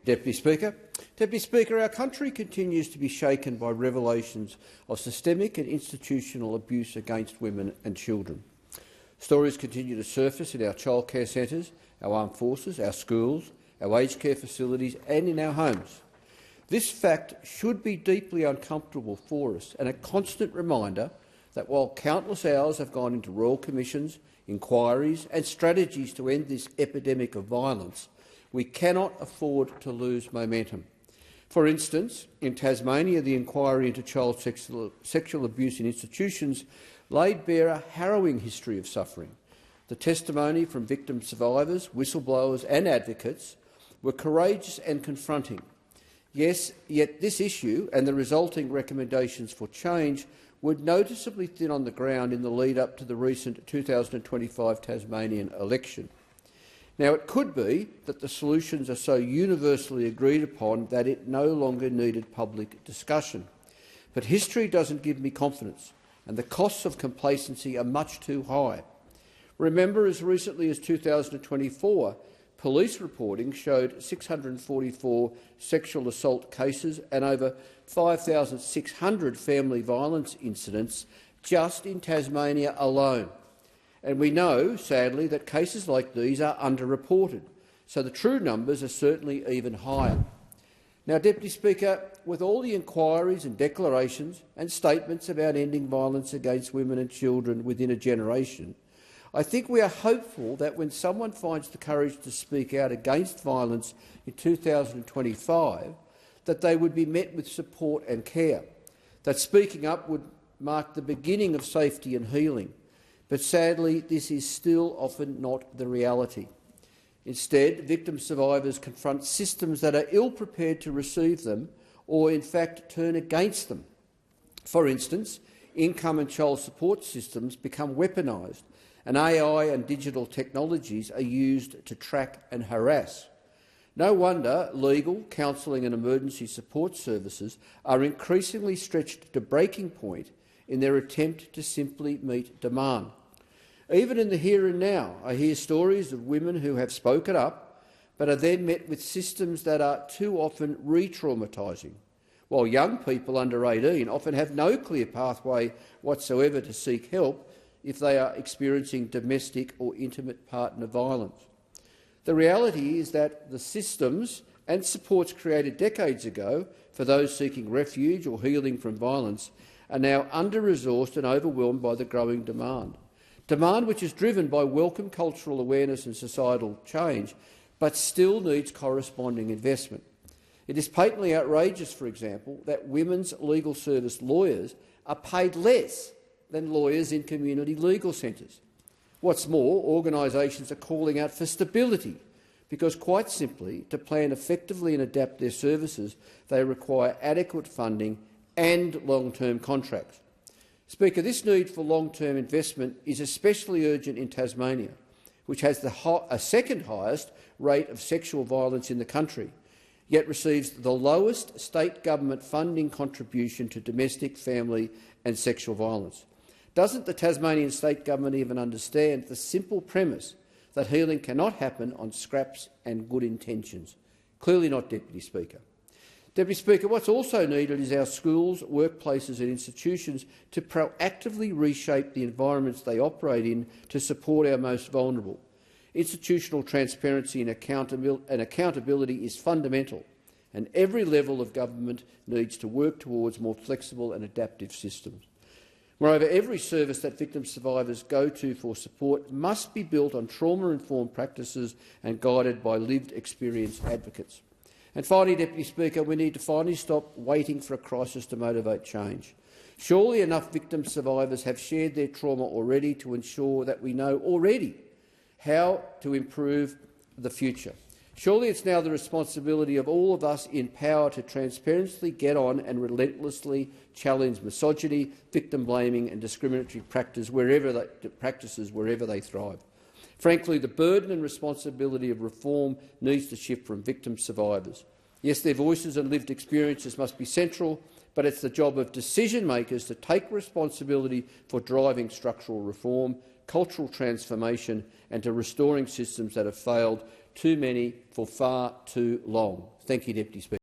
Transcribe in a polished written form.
Deputy Speaker. Deputy Speaker, our country continues to be shaken by revelations of systemic and institutional abuse against women and children. Stories continue to surface in our childcare centres, our armed forces, our schools, our aged care facilities and in our homes. This fact should be deeply uncomfortable for us and a constant reminder that while countless hours have gone into royal commissions, inquiries and strategies to end this epidemic of violence, we cannot afford to lose momentum. For instance, in Tasmania, the inquiry into child sexual abuse in institutions laid bare a harrowing history of suffering. The testimony from victim survivors, whistleblowers and advocates were courageous and confronting. Yes, yet this issue and the resulting recommendations for change were noticeably thin on the ground in the lead-up to the recent 2025 Tasmanian election. Now, it could be that the solutions are so universally agreed upon that it no longer needed public discussion. But history doesn't give me confidence, and the costs of complacency are much too high. Remember, as recently as 2024, police reporting showed 644 sexual assault cases and over 5,600 family violence incidents just in Tasmania alone. And we know, sadly, that cases like these are underreported, so the true numbers are certainly even higher. Now, Deputy Speaker, with all the inquiries and declarations and statements about ending violence against women and children within a generation, I think we are hopeful that when someone finds the courage to speak out against violence in 2025, that they would be met with support and care, that speaking up would mark the beginning of safety and healing. But sadly, this is still often not the reality. Instead, victim survivors confront systems that are ill-prepared to receive them or, in fact, turn against them. For instance, income and child support systems become weaponised, and AI and digital technologies are used to track and harass. No wonder legal, counselling and emergency support services are increasingly stretched to breaking point in their attempt to simply meet demand. Even in the here and now, I hear stories of women who have spoken up but are then met with systems that are too often re-traumatising, while young people under 18 often have no clear pathway whatsoever to seek help if they are experiencing domestic or intimate partner violence. The reality is that the systems and supports created decades ago for those seeking refuge or healing from violence are now under-resourced and overwhelmed by the growing demand. Demand which is driven by welcome cultural awareness and societal change, but still needs corresponding investment. It is patently outrageous, for example, that women's legal service lawyers are paid less than lawyers in community legal centres. What's more, organisations are calling out for stability because, quite simply, to plan effectively and adapt their services, they require adequate funding and long-term contracts. Speaker, this need for long-term investment is especially urgent in Tasmania, which has a second highest rate of sexual violence in the country, yet receives the lowest state government funding contribution to domestic, family and sexual violence. Doesn't the Tasmanian state government even understand the simple premise that healing cannot happen on scraps and good intentions? Clearly not, Deputy Speaker. Deputy Speaker, what's also needed is our schools, workplaces and institutions to proactively reshape the environments they operate in to support our most vulnerable. Institutional transparency and accountability is fundamental, and every level of government needs to work towards more flexible and adaptive systems. Moreover, every service that victim survivors go to for support must be built on trauma-informed practices and guided by lived experience advocates. And finally, Deputy Speaker, we need to finally stop waiting for a crisis to motivate change. Surely enough victim survivors have shared their trauma already to ensure that we know already how to improve the future. Surely it's now the responsibility of all of us in power to transparently get on and relentlessly challenge misogyny, victim blaming and discriminatory practices wherever they thrive. Frankly, the burden and responsibility of reform needs to shift from victim survivors. Yes, their voices and lived experiences must be central, but it's the job of decision-makers to take responsibility for driving structural reform, cultural transformation and to restoring systems that have failed too many for far too long. Thank you, Deputy Speaker.